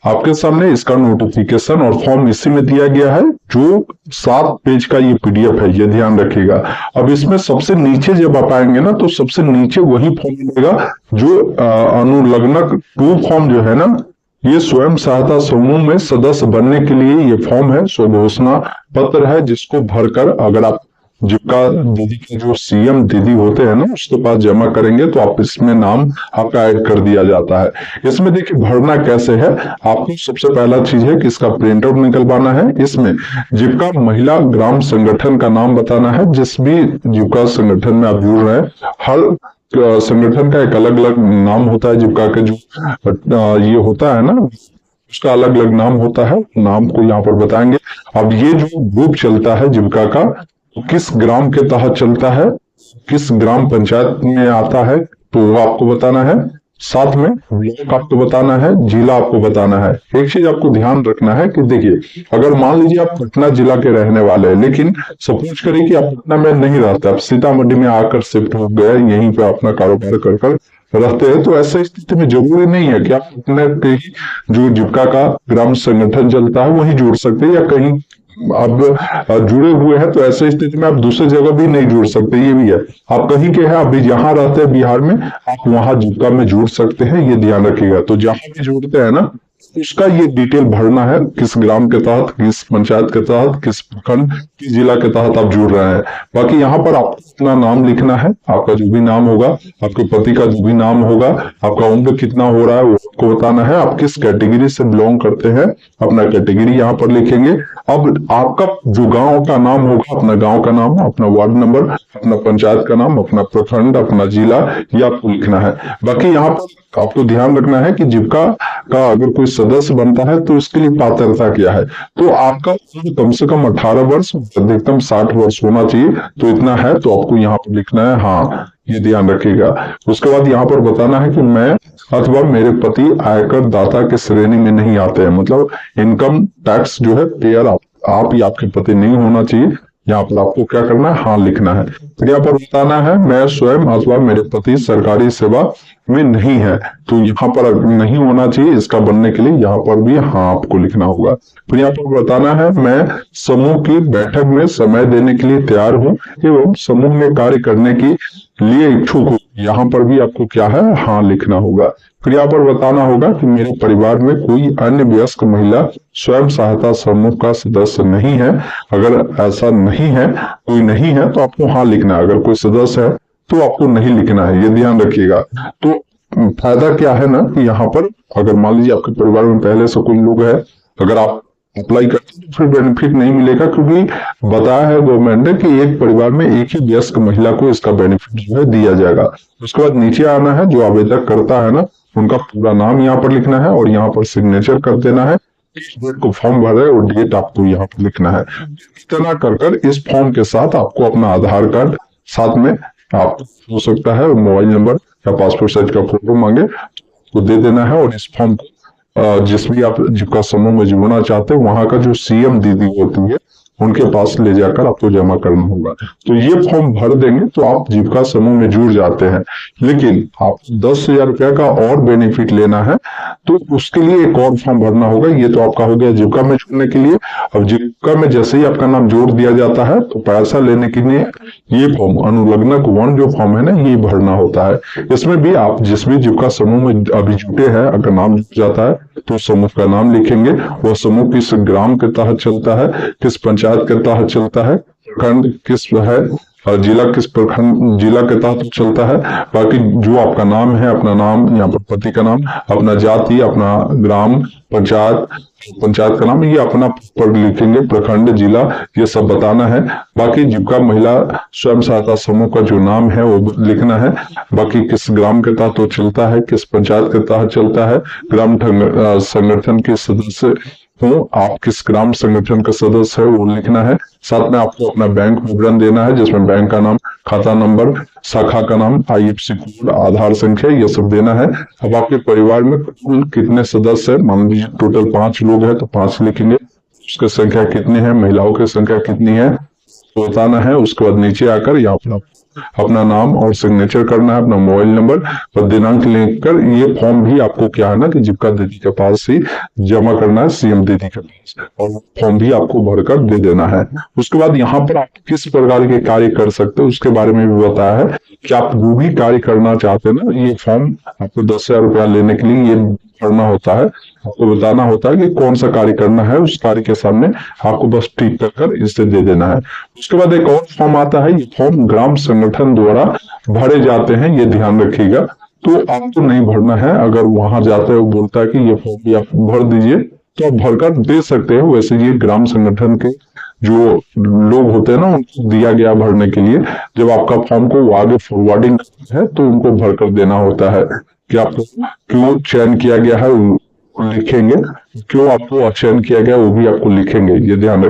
आपके सामने इसका नोटिफिकेशन और फॉर्म इसी में दिया गया है, जो 7 पेज का ये पीडीएफ है, ये ध्यान रखिएगा। अब इसमें सबसे नीचे जब आप आएंगे ना, तो सबसे नीचे वही फॉर्म मिलेगा जो अनुलग्नक 2 फॉर्म जो है ना, ये स्वयं सहायता समूह में सदस्य बनने के लिए ये फॉर्म है, स्वघोषणा पत्र है, जिसको भरकर अगर आप जीविका दीदी के जो सीएम दीदी होते हैं ना, उसके पास जमा करेंगे तो आप इसमें नाम आपका ऐड कर दिया जाता है। इसमें देखिए भरना कैसे है, आपको सबसे पहला चीज है कि इसका प्रिंट आउट निकलवाना है। इसमें जीविका महिला ग्राम संगठन का नाम बताना है, जिस भी जीविका संगठन में आप जुड़ रहे हैं, हर संगठन का एक अलग अलग नाम होता है। जीविका के जो ये होता है ना, उसका अलग अलग नाम होता है, नाम को यहाँ पर बताएंगे। अब ये जो ग्रुप चलता है जीविका का, किस ग्राम के तहत चलता है, किस ग्राम पंचायत में आता है, तो वो आपको बताना है। साथ में ब्लॉक आपको बताना है, जिला आपको बताना है। एक चीज आपको ध्यान रखना है कि देखिए, अगर मान लीजिए आप पटना जिला के रहने वाले हैं, लेकिन सपोज करें कि आप पटना में नहीं रहते, आप सीतामढ़ी में आकर शिफ्ट हो गए, यहीं पे अपना कारोबार कर रहते हैं, तो ऐसे स्थिति में जरूरी नहीं है कि आप अपने के ही जो जीविका का ग्राम संगठन चलता है वहीं जुड़ सकते हैं, या कहीं अब जुड़े हुए हैं तो ऐसे स्थिति में आप दूसरी जगह भी नहीं जुड़ सकते। ये भी है, आप कहीं के हैं, अभी जहां रहते हैं बिहार में, आप वहां जीविका में जुड़ सकते हैं, ये ध्यान रखिएगा। तो जहां भी जुड़ते हैं ना, उसका ये डिटेल भरना है, किस ग्राम के तहत, किस पंचायत के तहत, किस प्रखंड, किस जिला के तहत आप जुड़ रहे हैं। बाकी यहाँ पर आपको अपना नाम लिखना है, आपका जो भी नाम होगा, आपके पति का जो भी नाम होगा, आपका उम्र कितना हो रहा है वो आपको बताना है, आप किस कैटेगरी से बिलोंग करते हैं, अपना कैटेगरी यहाँ पर लिखेंगे। अब आपका जो गांव का नाम होगा, अपना गांव का नाम, अपना वार्ड नंबर, अपना पंचायत का नाम, अपना प्रखंड, अपना जिला, ये आपको लिखना है। बाकी यहाँ पर आपको ध्यान रखना है कि जीविका का अगर कोई सदस्य बनता है तो इसके लिए पात्रता क्या है। तो आपका उम्र कम से कम 18 वर्ष, अधिकतम 60 वर्ष होना चाहिए। तो इतना है तो आपको यहाँ पर लिखना है, हाँ, ये ध्यान रखिएगा। उसके बाद यहाँ पर बताना है कि मैं अथवा मेरे पति आयकर दाता के श्रेणी में नहीं आते हैं, मतलब इनकम टैक्स जो है पेयर आप या आपके पति नहीं होना चाहिए। यहाँ पर आपको क्या करना है, हाँ लिखना है। फिर यहाँ पर बताना है मैं स्वयं अथवा मेरे पति सरकारी सेवा में नहीं है, तो यहाँ पर नहीं होना चाहिए। इसका बनने के लिए यहाँ पर भी हाँ आपको लिखना होगा। फिर यहाँ पर बताना है मैं समूह की बैठक में समय देने के लिए तैयार हूँ एवं समूह में कार्य करने की लिए इच्छुक हूँ, यहाँ पर भी आपको क्या है, हाँ लिखना होगा। फिर यहाँ पर बताना होगा कि मेरे परिवार में कोई अन्य वयस्क महिला स्वयं सहायता समूह का सदस्य नहीं है। अगर ऐसा नहीं है, कोई नहीं है, तो आपको हाँ लिखना है। अगर कोई सदस्य है तो आपको नहीं लिखना है, ये ध्यान रखिएगा। तो फायदा क्या है ना कि यहाँ पर अगर मान लीजिए आपके परिवार में पहले से कोई लोग है, अगर आप अप्लाई करते हैं तो फिर बेनिफिट नहीं मिलेगा, क्योंकि बताया है गवर्नमेंट ने कि एक परिवार में एक ही वयस्क महिला को इसका बेनिफिट जो है दिया जाएगा। उसके बाद नीचे आना है, जो आवेदक करता है ना, उनका पूरा नाम यहाँ पर लिखना है और यहाँ पर सिग्नेचर कर देना है। डेट को फॉर्म भर रहे और डेट आपको यहाँ पर लिखना है। इतना कर इस फॉर्म के साथ आपको अपना आधार कार्ड साथ में आप हो सकता है मोबाइल नंबर या पासपोर्ट साइज का फोटो मांगे तो दे देना है। और इस फॉर्म को जिस भी आप जीविका समूह में जुड़ना चाहते हैं वहां का जो सीएम दीदी होती है उनके पास ले जाकर आपको जमा करना होगा। तो ये फॉर्म भर देंगे तो आप जीविका समूह में जुड़ जाते हैं। लेकिन आप 10,000 रुपया का और बेनिफिट लेना है तो उसके लिए एक और फॉर्म भरना होगा। ये तो आपका हो गया जीविका में जुड़ने के लिए। अब जीविका में जैसे ही आपका नाम जोड़ दिया जाता है तो पैसा लेने के लिए ये फॉर्म अनुलग्नक 1 जो फॉर्म है ना, ये भरना होता है। इसमें भी आप जिस भी जीविका समूह में अभी जुटे हैं, अगर नाम जुट जाता है तो समूह का नाम लिखेंगे। वह समूह किस ग्राम के तहत चलता है, किस पंचायत के तहत चलता है, प्रखंड किस है और जिला किस प्रखंड जिला के तहत चलता है। बाकी जो आपका नाम है, अपना नाम, यहाँ पर पति का नाम, अपना जाति, अपना ग्राम, पंचायत का नाम, ये अपना पर लिखेंगे, प्रखंड, जिला, ये सब बताना है। बाकी जीविका महिला स्वयं सहायता समूह का जो नाम है वो लिखना है। बाकी किस ग्राम के तहत वो चलता है, किस पंचायत के तहत चलता है, ग्राम संगठन के सदस्य हो, आप किस ग्राम संगठन का सदस्य है वो लिखना है। साथ में आपको अपना बैंक विवरण देना है, जिसमें बैंक का नाम, खाता नंबर, शाखा का नाम, आईएफएससी कोड, आधार संख्या, ये सब देना है। अब आपके परिवार में कुल कितने सदस्य है, मान लीजिए टोटल 5 लोग हैं तो 5 लिखेंगे। उसकी संख्या कितनी है, महिलाओं की संख्या कितनी है तो बताना है। उसके बाद नीचे आकर यहाँ पर अपना नाम और सिग्नेचर करना है, अपना मोबाइल नंबर और दिनांक लेकर ये फॉर्म भी आपको क्या है ना कि जीविका दीदी के पास ही जमा करना है, सीएम दीदी के पास, और फॉर्म भी आपको भरकर दे देना है। उसके बाद यहाँ पर आप किस प्रकार के कार्य कर सकते हो उसके बारे में भी बताया है कि आप जो भी कार्य करना चाहते हैं ना, ये फॉर्म आपको 10,000 रुपया लेने के लिए ये भरना होता है, आपको बताना होता है कि कौन सा कार्य करना है, उस कार्य के सामने आपको बस टिक कर इसे दे देना है। उसके बाद एक और फॉर्म आता है, ये फॉर्म ग्राम संगठन द्वारा भरे जाते हैं, ये ध्यान रखिएगा। तो आपको नहीं भरना है, अगर वहां जाते हो बोलता है कि ये फॉर्म भी आप भर दीजिए तो आप भरकर दे सकते हो। वैसे ये ग्राम संगठन के जो लोग होते हैं ना उनको दिया गया भरने के लिए, जब आपका फॉर्म को आगे फॉरवर्डिंग है तो उनको भरकर देना होता है कि आपको क्यों चयन किया गया है लिखेंगे, क्यों आपको चयन किया गया वो भी आपको लिखेंगे, ये ध्यान